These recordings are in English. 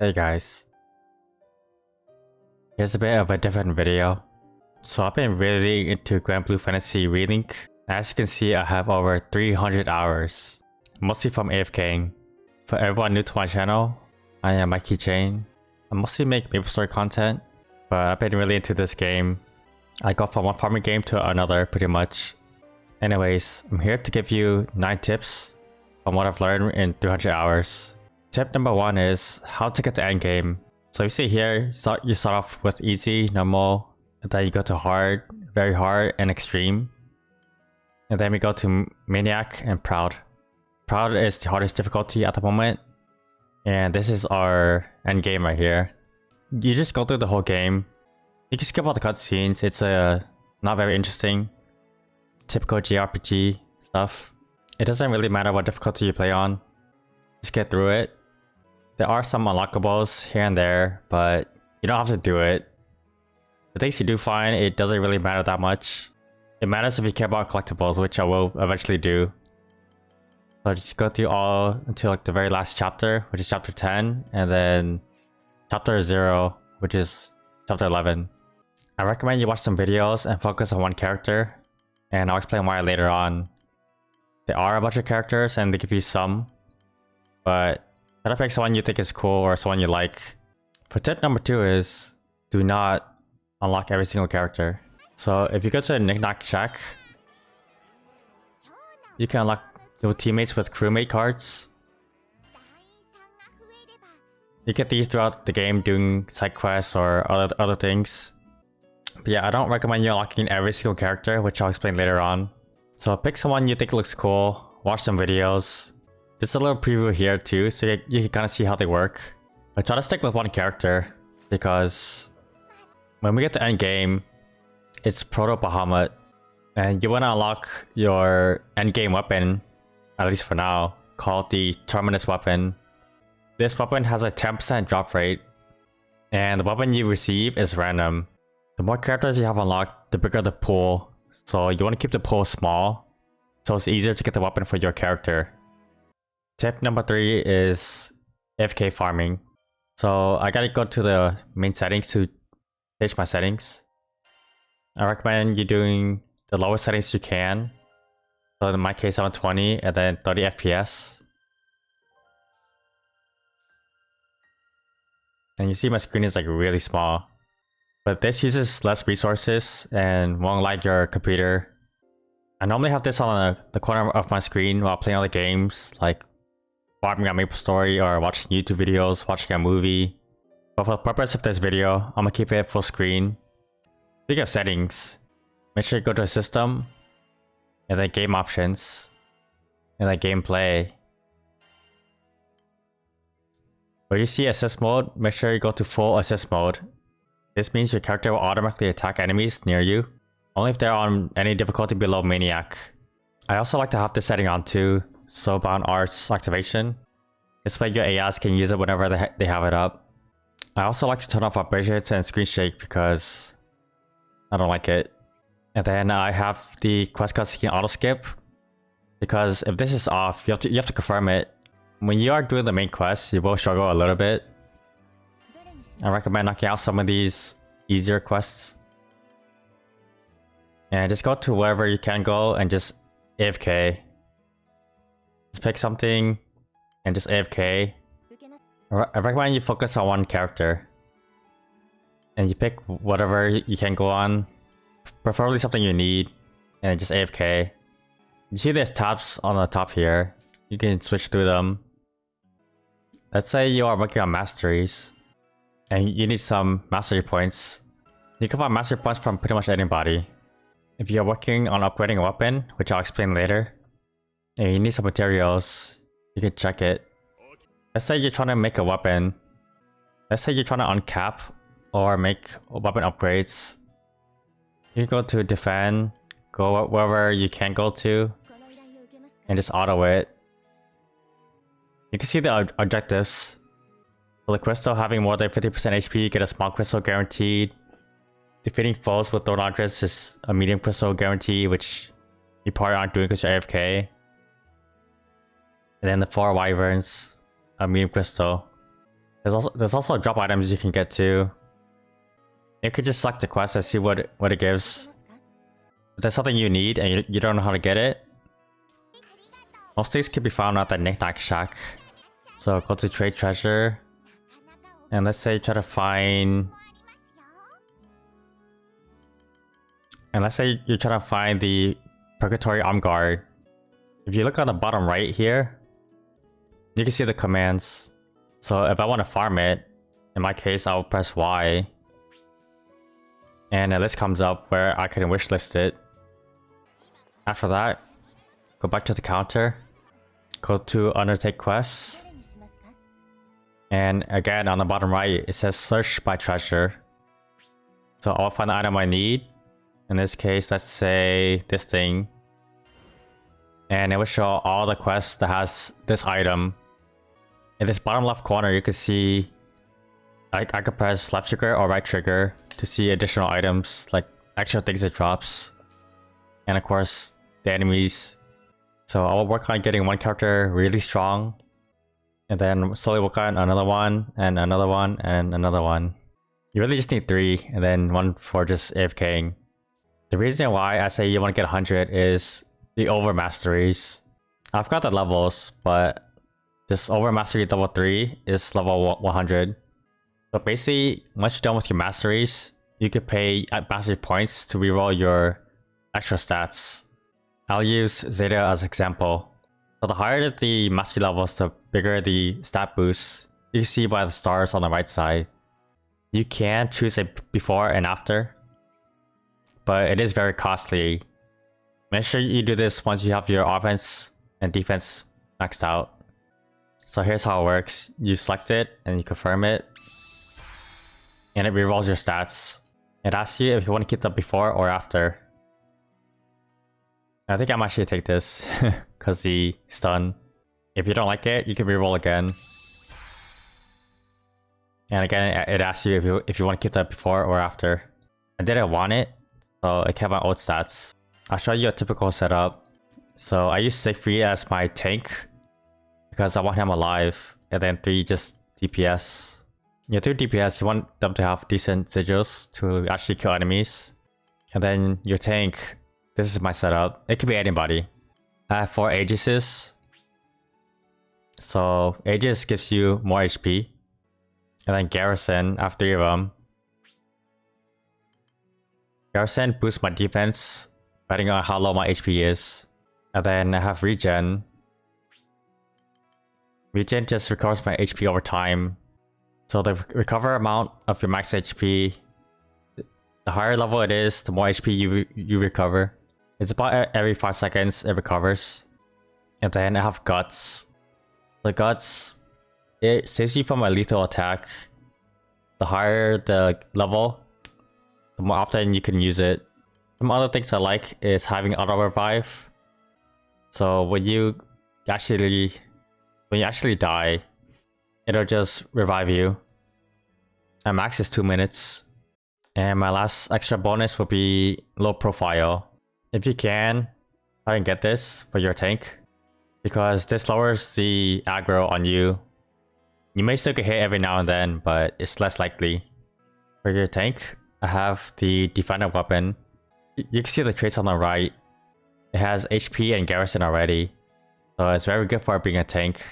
Hey guys, here's a bit of a different video. So I've been really into Granblue Fantasy Relink. As you can see, I have over 300 hours, mostly from AFK'ing. For everyone new to my channel, I am Mikey Jane. I mostly make MAPLESTORY content, but I've been really into this game. I go from one farming game to another pretty much. Anyways, I'm here to give you 9 tips on what I've learned in 300 hours. Tip number 1 is how to get to endgame. So you see here, you start off with easy, normal, and then you go to hard, very hard, and extreme. And then we go to maniac and proud. Proud is the hardest difficulty at the moment. And this is our endgame right here. You just go through the whole game. You can skip all the cutscenes, it's not very interesting. Typical JRPG stuff. It doesn't really matter what difficulty you play on. Just get through it. There are some unlockables here and there, but you don't have to do it. The things you do find, it doesn't really matter that much. It matters if you care about collectibles, which I will eventually do. So just go through all until like the very last chapter, which is chapter 10, and then chapter 0, which is chapter 11. I recommend you watch some videos and focus on one character, and I'll explain why later on. There are a bunch of characters and they give you some, but try to pick someone you think is cool or someone you like. But tip number 2 is do not unlock every single character. So if you go to a knick-knack check, you can unlock your teammates with crewmate cards. You get these throughout the game doing side quests or other things. But yeah, I don't recommend you unlocking every single character, which I'll explain later on. So pick someone you think looks cool, watch some videos. There's a little preview here too, so you can kind of see how they work. But try to stick with one character, because when we get to end game, it's Proto Bahamut, and you want to unlock your end game weapon, at least for now, called the Terminus weapon. This weapon has a 10% drop rate, and the weapon you receive is random. The more characters you have unlocked, the bigger the pool, so you want to keep the pool small, so it's easier to get the weapon for your character. Tip number 3 is AFK farming. So I gotta go to the main settings to change my settings. I recommend you doing the lowest settings you can. So in my case 720 and then 30 FPS. And you see my screen is like really small. But this uses less resources and won't lag your computer. I normally have this on the corner of my screen while playing other games, like farming on MAPLESTORY or watching YouTube videos, watching a movie. But for the purpose of this video, I'm gonna keep it full screen. Speaking of settings, make sure you go to system, and then game options, and then gameplay. Where you see assist mode, make sure you go to full assist mode. This means your character will automatically attack enemies near you, only if they're on any difficulty below maniac. I also like to have this setting on too, Soulbound Arts activation. This way your AIs can use it whenever they have it up. I also like to turn off vibrations and screen shake because I don't like it. And then I have the quest cutscene auto skip, because if this is off, you have to confirm it. When you are doing the main quest, you will struggle a little bit. I recommend knocking out some of these easier quests. And just go to wherever you can go and just AFK. Just pick something and just AFK. I recommend you focus on one character. And you pick whatever you can go on. Preferably something you need. And just AFK. You see there's tabs on the top here. You can switch through them. Let's say you are working on masteries. And you need some mastery points. You can find mastery points from pretty much anybody. If you're working on upgrading a weapon, which I'll explain later, and you need some materials, you can check it. Let's say you're trying to make a weapon. Let's say you're trying to uncap or make weapon upgrades. You can go to defend, go wherever you can go to, and just auto it. You can see the objectives. For the crystal, having more than 50% HP, get a small crystal guaranteed. Defeating foes with throw launchers is a medium crystal guarantee, which you probably aren't doing because you're AFK. And then the 4 wyverns, a medium crystal. There's also drop items you can get too. You could just select the quest and see what it gives. If there's something you need and you don't know how to get it, most of these can be found at the Knick-Knack Shack. So go to Trade Treasure, and let's say try to find... And let's say you're trying to find the Purgatory Arm Guard. If you look on the bottom right here, you can see the commands. So if I want to farm it, in my case, I'll press Y. And a list comes up where I can wishlist it. After that, go back to the counter. Go to Undertake Quests. And again, on the bottom right, it says search by treasure. So I'll find the item I need. In this case, let's say this thing. And it will show all the quests that has this item. In this bottom left corner, you can see I could press left trigger or right trigger to see additional items, like extra things it drops. And of course, the enemies. So I will work on getting one character really strong. And then slowly work on another one, and another one, and another one. You really just need 3, and then 1 for just AFKing. The reason why I say you want to get 100 is the overmasteries. I've got the levels, but this overmastery level 3 is level 100. So basically, once you're done with your masteries, you could pay mastery points to reroll your extra stats. I'll use Zeta as an example. So the higher the mastery levels, the bigger the stat boost. You can see by the stars on the right side. You can choose a before and after, but it is very costly. Make sure you do this once you have your offense and defense maxed out. So here's how it works. You select it and you confirm it. And it rerolls your stats. It asks you if you want to keep them before or after. I think I might actually take this because the stun. If you don't like it, you can reroll again. And again, it asks you if you want to keep that before or after. I didn't want it, so I kept my old stats. I'll show you a typical setup. So I use Siegfried as my tank because I want him alive, and then 3 just DPS. Yeah, 3 DPS, you want them to have decent sigils to actually kill enemies. And then your tank, this is my setup. It could be anybody. I have 4 Aegises. So Aegis gives you more HP. And then Garrison, I have 3 of them. Garrison boosts my defense, depending on how low my HP is. And then I have Regen. Regen just recovers my HP over time. So the recover amount of your max HP, the higher level it is, the more HP you recover. It's about every 5 seconds it recovers. And then I have Guts. The Guts, it saves you from a lethal attack. The higher the level, the more often you can use it. Some other things I like is having auto revive. So when you actually die, it'll just revive you. And max is 2 minutes. And my last extra bonus will be low profile. If you can, try and get this for your tank, because this lowers the aggro on you. You may still get hit every now and then, but it's less likely. For your tank, I have the defender weapon. You can see the traits on the right. It has HP and garrison already, so it's very good for being a tank.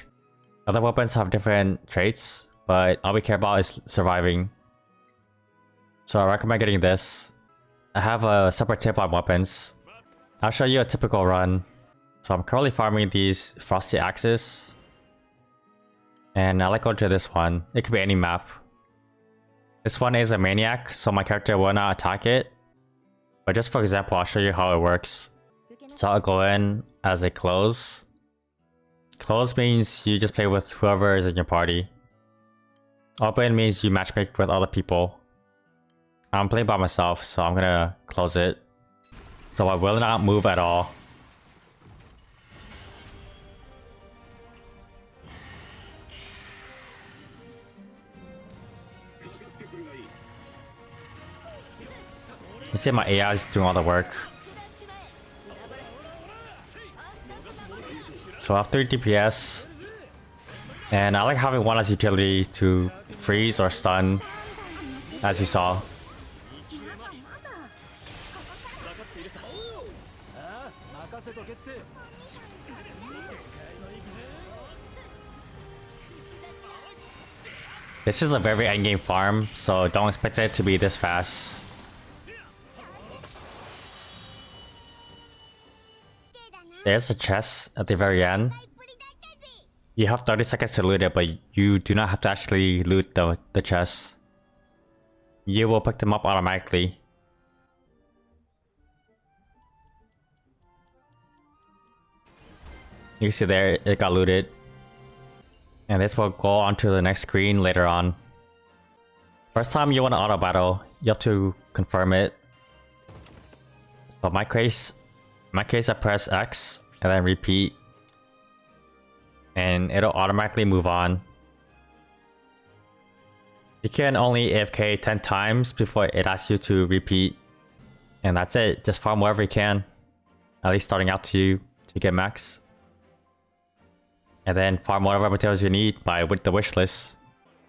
Other weapons have different traits, but all we care about is surviving. So I recommend getting this. I have a separate tip on weapons. I'll show you a typical run. So I'm currently farming these frosty axes. And I like going to this one. It could be any map. This one is a maniac, so my character will not attack it. But just for example, I'll show you how it works. So I'll go in as a close. Close means you just play with whoever is in your party. Open means you matchmake with other people. I'm playing by myself, so I'm gonna close it. So I will not move at all. You see my AI is doing all the work. So I have 3 DPS. And I like having one as utility to freeze or stun, as you saw. This is a very endgame farm, so don't expect it to be this fast. There's a chest at the very end. You have 30 seconds to loot it, but you do not have to actually loot the chest. You will pick them up automatically. You can see there, it got looted. And this will go on to the next screen later on. First time you want to auto battle, you have to confirm it. So in my case I press X and then repeat. And it'll automatically move on. You can only AFK 10 times before it asks you to repeat. And that's it, just farm wherever you can. At least starting out to get max. And then farm whatever materials you need with the wish list.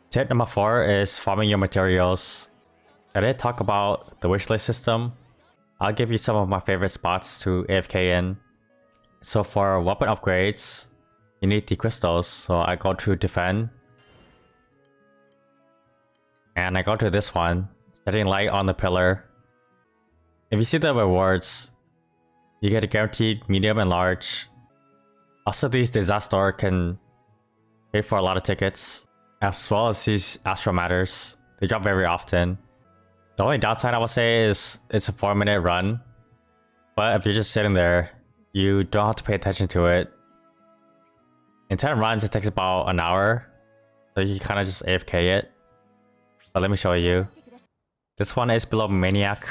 Tip number 4 is farming your materials. I did talk about the wish list system. I'll give you some of my favorite spots to AFK in. So for weapon upgrades, you need the crystals. So I go to defend. And I go to this one, setting light on the pillar. If you see the rewards, you get a guaranteed medium and large. Also, these disaster can pay for a lot of tickets, as well as these astro matters. They drop very often. The only downside I would say is it's a 4-minute run, but if you're just sitting there, you don't have to pay attention to it. In 10 runs, it takes about an hour, so you can kind of just AFK it. But let me show you. This one is below Maniac,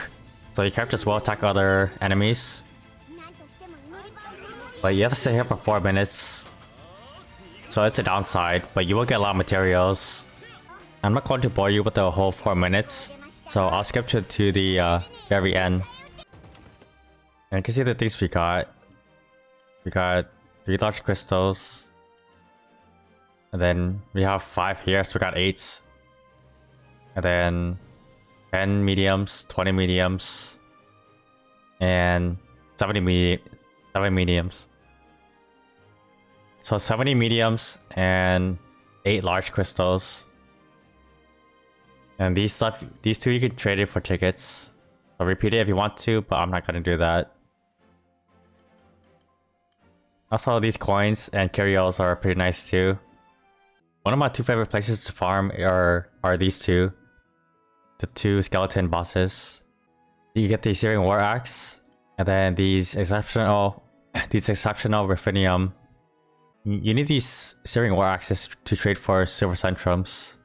so your characters will attack other enemies. But you have to stay here for 4 minutes. So it's a downside, but you will get a lot of materials. I'm not going to bore you with the whole 4 minutes, so I'll skip to the very end. And you can see the things we got. We got 3 large crystals. And then we have 5 here, so we got 8. And then 10 mediums, 20 mediums, and 7 mediums. So 70 mediums and 8 large crystals. And these 2 you can trade it for tickets. I'll repeat it if you want to, but I'm not gonna do that. Also, these coins and curios are pretty nice too. One of my 2 favorite places to farm are these 2. The 2 skeleton bosses. You get the Searing War Axe, and then these exceptional ruthenium. You need these Searing War Axes to trade for silver centrums,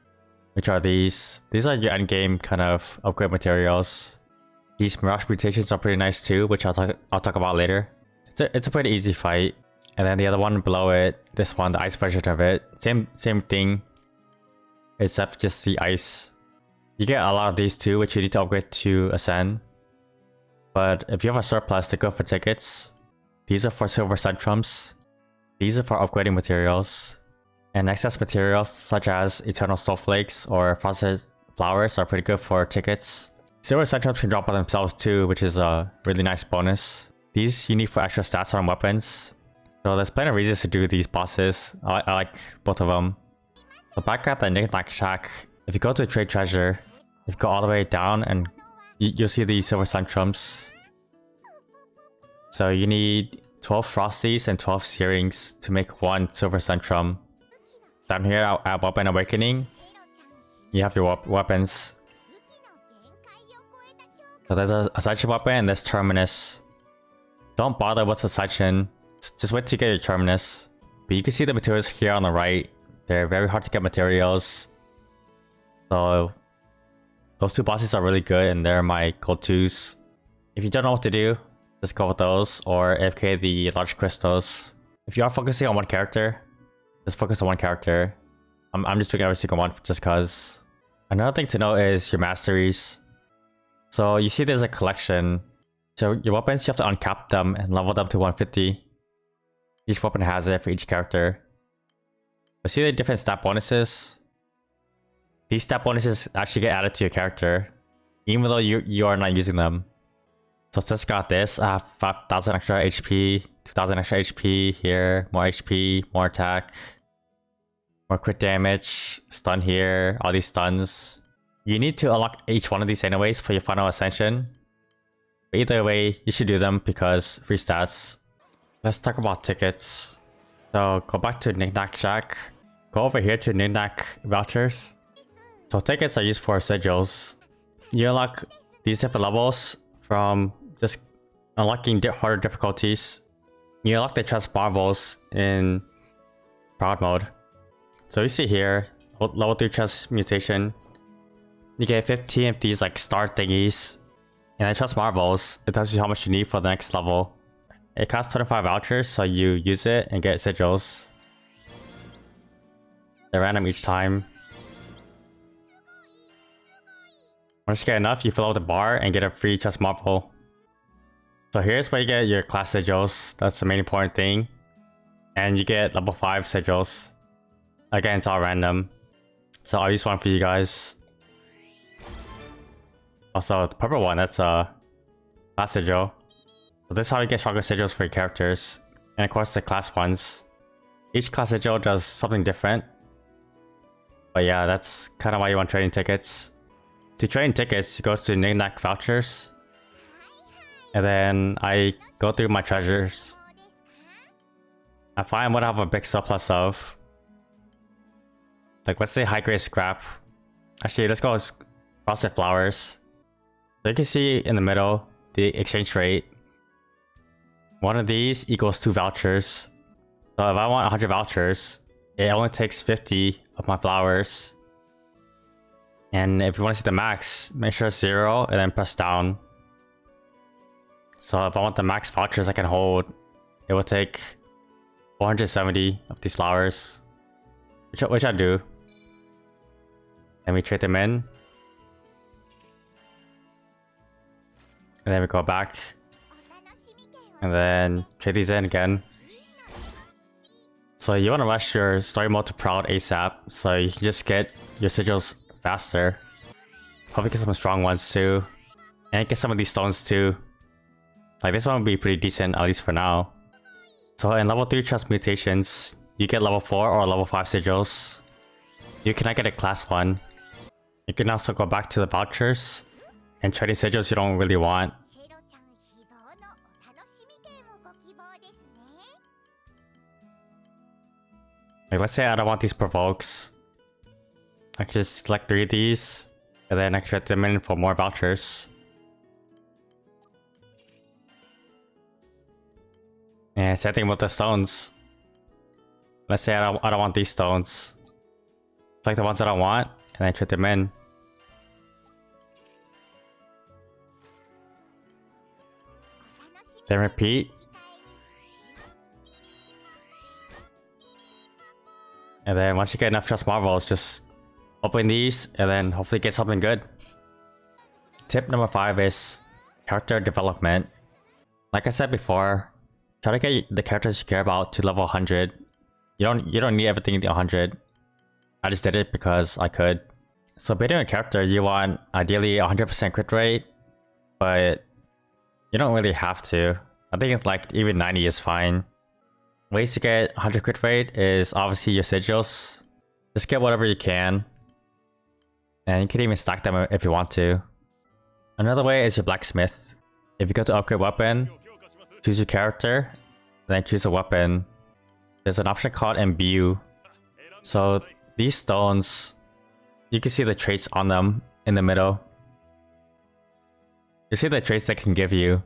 which are these. These are your endgame kind of upgrade materials. These Mirage mutations are pretty nice too, which I'll talk about later. It's a pretty easy fight. And then the other one below it, this one, the ice version of it, same thing, except just the ice. You get a lot of these too, which you need to upgrade to Ascend. But if you have a surplus to go for tickets, these are for silver centrums. These are for upgrading materials. And excess materials such as Eternal Snowflakes or Frosted Flowers are pretty good for tickets. Silver centrums can drop by themselves too, which is a really nice bonus. These you need for extra stats on weapons. So there's plenty of reasons to do these bosses. I like both of them. So back at the Knick-Knack Shack, if you go to Trade Treasure, if you go all the way down and you'll see the silver centrums. So you need 12 Frosties and 12 Searings to make 1 silver centrum. Down here at Weapon Awakening, you have your weapons. So there's a Ascension weapon and there's Terminus. Don't bother with Ascension, just wait to get your Terminus. But you can see the materials here on the right. They're very hard to get materials. So those 2 bosses are really good and they're my go-tos. If you don't know what to do, just go with those or AFK the large crystals. If you are focusing on one character, just focus on one character. I'm just doing every single one just cause. Another thing to note is your masteries. So you see there's a collection. So your weapons, you have to uncap them and level them to 150. Each weapon has it for each character. But see the different stat bonuses? These stat bonuses actually get added to your character, even though you are not using them. So since I got this, I have 5,000 extra HP, 2,000 extra HP here, more HP, more attack, more crit damage, stun here, all these stuns. You need to unlock each one of these anyways for your final ascension. But either way, you should do them because free stats. Let's talk about tickets. So go back to Knickknack Shack. Go over here to Knickknack Vouchers. So tickets are used for sigils. You unlock these different levels from just unlocking harder difficulties. You unlock the Trust Marbles in Proud mode. So you see here, level 3 Transmutation. You get 15 of these like star thingies. And I Trust Marbles, it tells you how much you need for the next level. It costs 25 vouchers, so you use it and get sigils. They're random each time. Once you get enough, you fill up the bar and get a free Trust Marble. So here's where you get your class sigils. That's the main important thing. And you get level 5 sigils. Again, it's all random. So I'll use one for you guys. Also, the purple one, that's a class sigil. So this is how you get stronger sigils for your characters. And of course the class ones. Each class sigil does something different. But yeah, that's kind of why you want trading tickets. To trade tickets, you go to Knickknack Vouchers. And then I go through my treasures. I find what I have a big surplus of. Like let's say high grade scrap. Actually, let's go with frosted flowers. So you can see in the middle, the exchange rate. One of these equals 2 vouchers. So if I want 100 vouchers, it only takes 50 of my flowers. And if you want to see the max, make sure it's 0 and then press down. So if I want the max vouchers I can hold, it will take 470 of these flowers. Which I do. Then we trade them in. And then we go back. And then trade these in again. So you want to rush your story mode to Proud ASAP, so you can just get your sigils faster. Probably get some strong ones too. And get some of these stones too. Like this one would be pretty decent, at least for now. So in level 3 transmutations, you get level 4 or level 5 sigils. You cannot get a class 1. You can also go back to the vouchers and trade the sigils you don't really want. Like let's say I don't want these provokes. I can just select 3 of these, and then I can trade them in for more vouchers. And same thing with the stones. Let's say I don't want these stones. Select the ones that I want, and then trade them in. Then repeat. And then once you get enough Trust Marbles, just open these and then hopefully get something good. Tip number 5 is character development. Like I said before, try to get the characters you care about to level 100. You don't need everything to 100. I just did it because I could. So building a character, you want ideally 100% crit rate, but you don't really have to. I think like even 90 is fine. Ways to get 100 crit rate is obviously your sigils. Just get whatever you can. And you can even stack them if you want to. Another way is your blacksmith. If you go to upgrade weapon, choose your character, then choose a weapon. There's an option called imbue. So these stones, you can see the traits on them in the middle. You see the traits they can give you.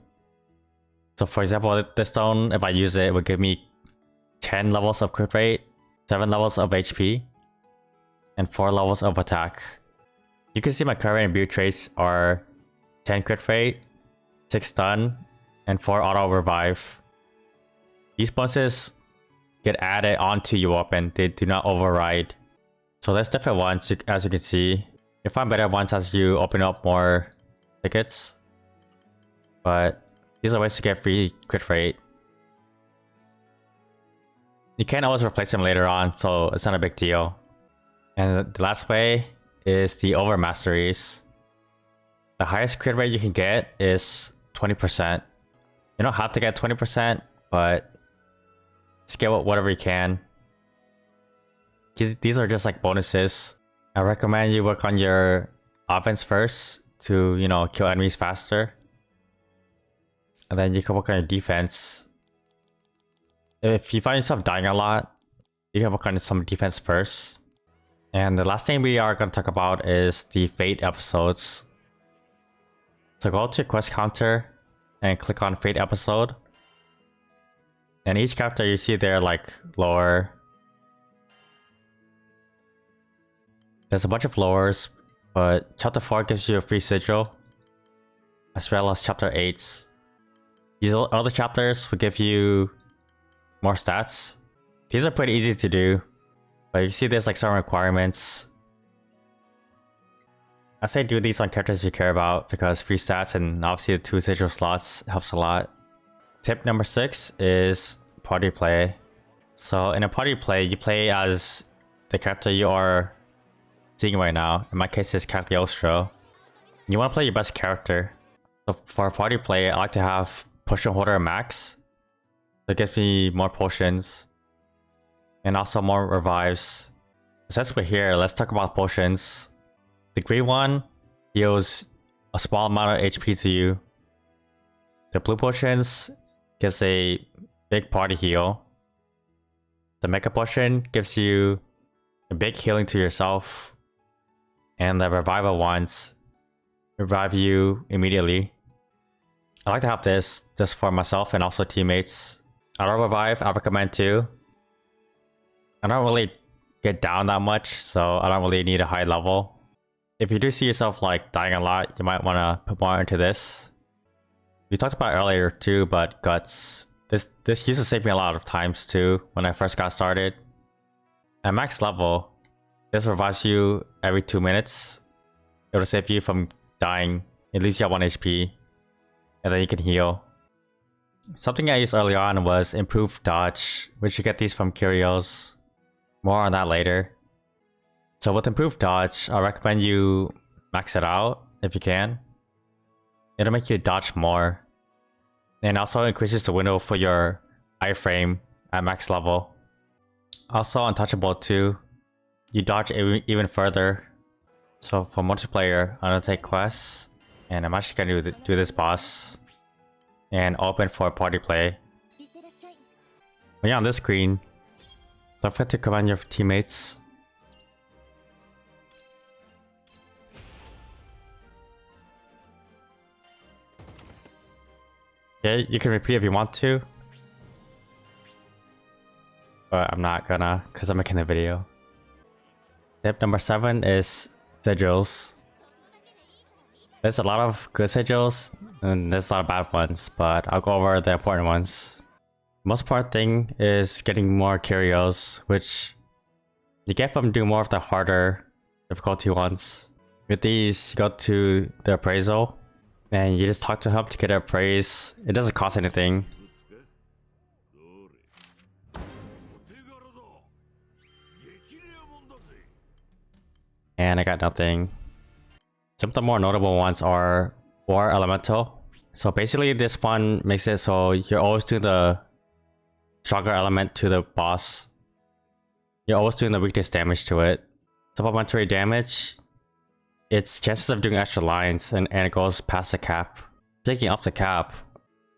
So for example, this stone, if I use it, it would give me 10 levels of crit rate, 7 levels of HP, and 4 levels of attack. You can see my current imbue traits are 10 crit rate, 6 stun, and 4 auto revive. These bonuses get added onto your weapon, they do not override. So there's different ones, as you can see. You'll find better ones as you open up more tickets. But these are ways to get free crit rate. You can always replace them later on, so it's not a big deal. And the last way is the overmasteries. The highest crit rate you can get is 20%. You don't have to get 20%, but just get whatever you can. These are just like bonuses. I recommend you work on your offense first to, you know, kill enemies faster. And then you can work on your defense. If you find yourself dying a lot, you can work on some defense first. And the last thing we are going to talk about is the Fate episodes. So go to your quest counter and click on Fate episode. And each chapter you see there like lore. There's a bunch of lores, but chapter 4 gives you a free sigil, as well as chapter 8. These other chapters will give you more stats. These are pretty easy to do, but you see there's like some requirements. I say do these on characters you care about because free stats and obviously the 2 sigil slots helps a lot. Tip number 6 is party play. So in a party play, you play as the character you are seeing right now. In my case, it's Cagliostro. You want to play your best character. So for party play, I like to have potion holder max. That gives me more potions and also more revives. Since we're here, let's talk about potions. The green one heals a small amount of HP to you. The blue potions gives a big party heal. The mega potion gives you a big healing to yourself. And the revival ones revive you immediately. I like to have this just for myself and also teammates. Auto revive, I recommend too. I don't really get down that much, so I don't really need a high level. If you do see yourself like dying a lot, you might want to put more into this. We talked about it earlier too, but guts. This used to save me a lot of times too when I first got started. At max level, this revives you every 2 minutes. It'll save you from dying. It leaves you at 1 HP. And then you can heal. Something I used early on was improved dodge, which you get these from curios. More on that later. So with improved dodge, I recommend you max it out if you can. It'll make you dodge more. And also increases the window for your iframe at max level. Also untouchable too. You dodge even further. So for multiplayer, I'm gonna take quests. And I'm actually gonna do this boss. And open for party play. When you're on this screen, don't forget to command your teammates. Okay, you can repeat if you want to. But I'm not gonna, because I'm making a video. Tip number 7 is sigils. There's a lot of good sigils, and there's a lot of bad ones, but I'll go over the important ones. The most important thing is getting more curios, which you get from doing more of the harder difficulty ones. With these, you go to the appraisal, and you just talk to him to get a praise. It doesn't cost anything. And I got nothing. Some of the more notable ones are War Elemental. So basically this one makes it so you're always doing the stronger element to the boss. You're always doing the weakness damage to it. Supplementary damage, it's chances of doing extra lines and it goes past the cap. Taking off the cap,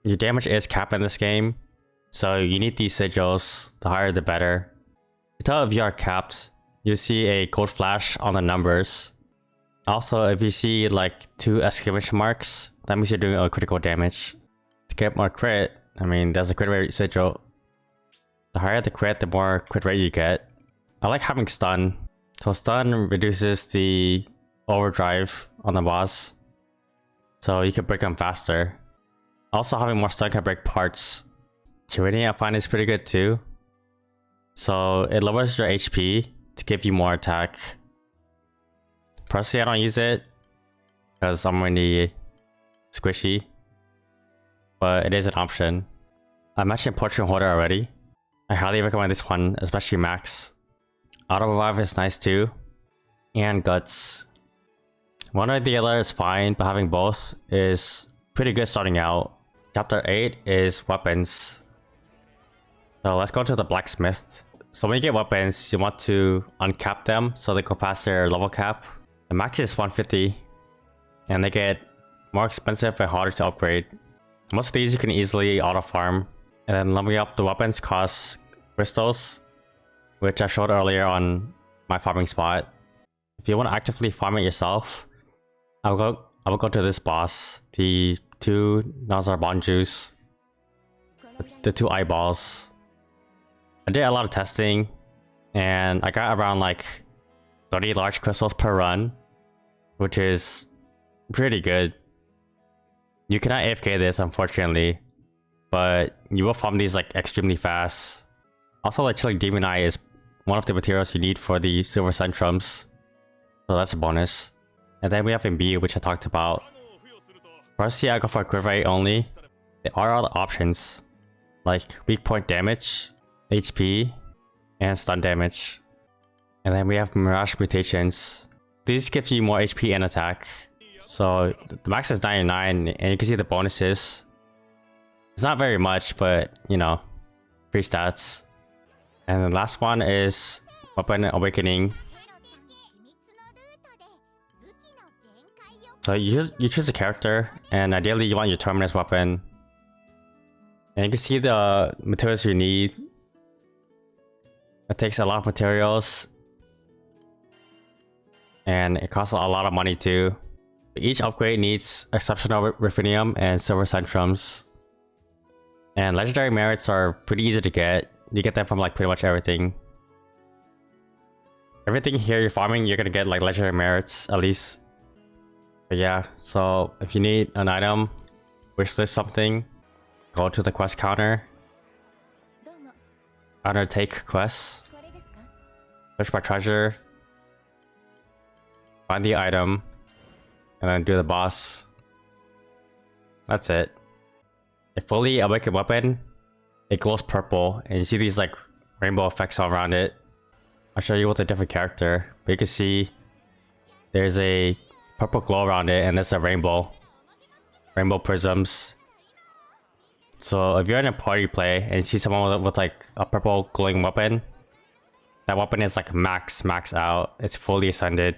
your damage is capped in this game. So you need these sigils, the higher the better. To tell if you are capped, you see a gold flash on the numbers. Also, if you see like 2 exclamation marks, that means you're doing a critical damage. To get more crit, I mean, there's a crit rate sigil. The higher the crit, the more crit rate you get. I like having stun. So stun reduces the overdrive on the boss. So you can break them faster. Also, having more stun can break parts. Tyranny I find is pretty good too. So it lowers your HP to give you more attack. Personally, I don't use it because I'm really squishy, but it is an option. I mentioned Potion Holder already. I highly recommend this one, especially Max. Auto Revive is nice too. And Guts. One or the other is fine, but having both is pretty good starting out. Chapter 8 is Weapons. So let's go to the Blacksmith. So when you get weapons, you want to uncap them so they go past their level cap. The max is 150, and they get more expensive and harder to upgrade. Most of these you can easily auto farm, and then leveling up the weapons costs crystals, which I showed earlier on my farming spot. If you want to actively farm it yourself, I will go to this boss, the 2 Nazar Bonjus, the 2 eyeballs. I did a lot of testing, and I got around like 30 large crystals per run, which is pretty good. You cannot AFK this, unfortunately, but you will farm these like extremely fast. Also, like Chilling Demon Eye is one of the materials you need for the Silver Centrums, so that's a bonus. And then we have Imbue, which I talked about. Firstly, I go for Quiver Rate only. There are other options, like weak point damage, HP, and stun damage. And then we have Mirage Mutations. These give you more HP and attack. So the max is 99, and you can see the bonuses. It's not very much, but you know, free stats. And the last one is Weapon Awakening. So you choose a character, and ideally you want your Terminus weapon. And you can see the materials you need. It takes a lot of materials, and it costs a lot of money too. Each upgrade needs exceptional ruthenium and silver centrums. And legendary merits are pretty easy to get. You get them from like pretty much everything. Everything here you're farming, you're gonna get like legendary merits at least. But yeah, so if you need an item, wishlist something, go to the quest counter. Undertake quests. Search by treasure. Find the item. And then do the boss. That's it. A fully awakened weapon, it glows purple, and you see these like rainbow effects all around it. I'll show you with a different character, but you can see there's a purple glow around it, and there's a rainbow prisms. So if you're in a party play and you see someone with like a purple glowing weapon, that weapon is like max out. It's fully ascended.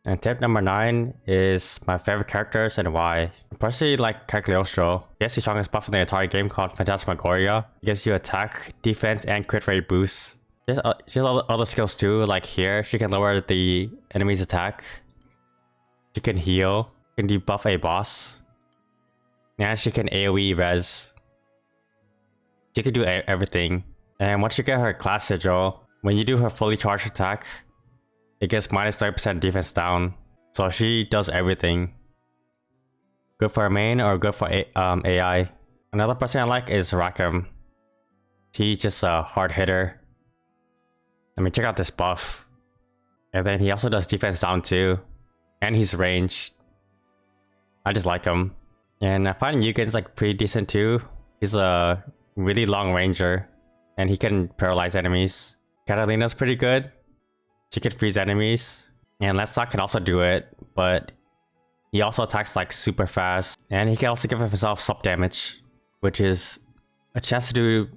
And tip number 9 is my favorite characters and why. I personally like Cagliostro. He has the strongest buff in the entire game called Phantasmagoria. It gives you attack, defense, and crit rate boosts. She has other skills too, like here, she can lower the enemy's attack. She can heal, she can debuff a boss. And she can AoE res. She can do everything. And once you get her class sigil, when you do her fully charged attack, it gets minus 30% defense down. So she does everything. Good for main or good for AI. Another person I like is Rackham. He's just a hard hitter. I mean, check out this buff. And then he also does defense down too. And he's ranged. I just like him. And I find Yugen's like pretty decent too. He's a really long ranger. And he can paralyze enemies. Catalina's pretty good. She can freeze enemies. And Letstock can also do it. But he also attacks like super fast. And he can also give himself sub damage, which is a chance to do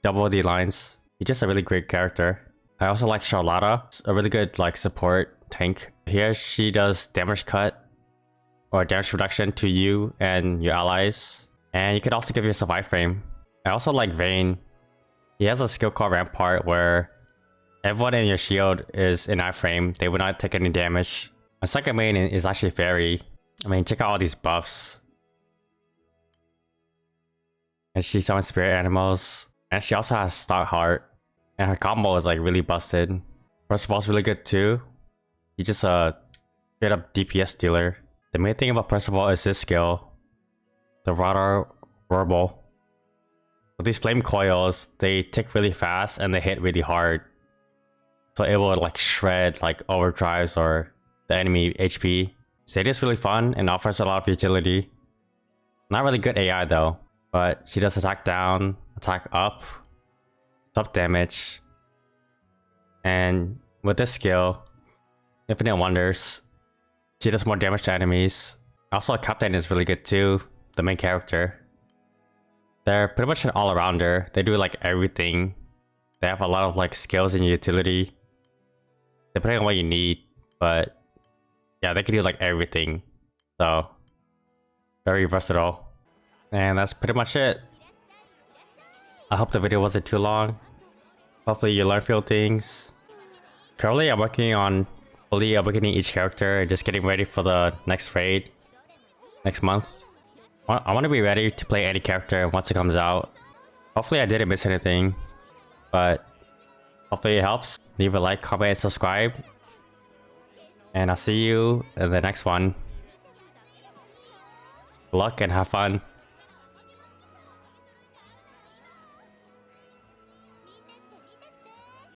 double the lines. He's just a really great character. I also like Charlotta, a really good like support tank. Here she does damage cut or damage reduction to you and your allies. And you can also give yourself iframe. I also like Vayne. He has a skill called Rampart where everyone in your shield is in iframe. They would not take any damage. My second main is actually Fairy. I mean, check out all these buffs. And she summons spirit animals. And she also has Star Heart. And her combo is like really busted. Percival's really good too. He's just a straight up DPS dealer. The main thing about Percival is his skill. The Radar Verbal. So these flame coils, they tick really fast and they hit really hard. So it will like shred like overdrives or the enemy HP. Sadie's really fun and offers a lot of utility. Not really good AI though, but she does attack down, attack up, sub damage. And with this skill, Infinite Wonders, she does more damage to enemies. Also, Captain is really good too, the main character. They're pretty much an all-arounder. They do like everything. They have a lot of like skills and utility, depending on what you need. But yeah, they can do like everything. So very versatile. And that's pretty much it. I hope the video wasn't too long. Hopefully you learned a few things. Currently I'm working on fully awakening each character and just getting ready for the next raid next month. I want to be ready to play any character once it comes out. Hopefully I didn't miss anything, but hopefully it helps. Leave a like, comment, and subscribe. And I'll see you in the next one. Good luck and have fun.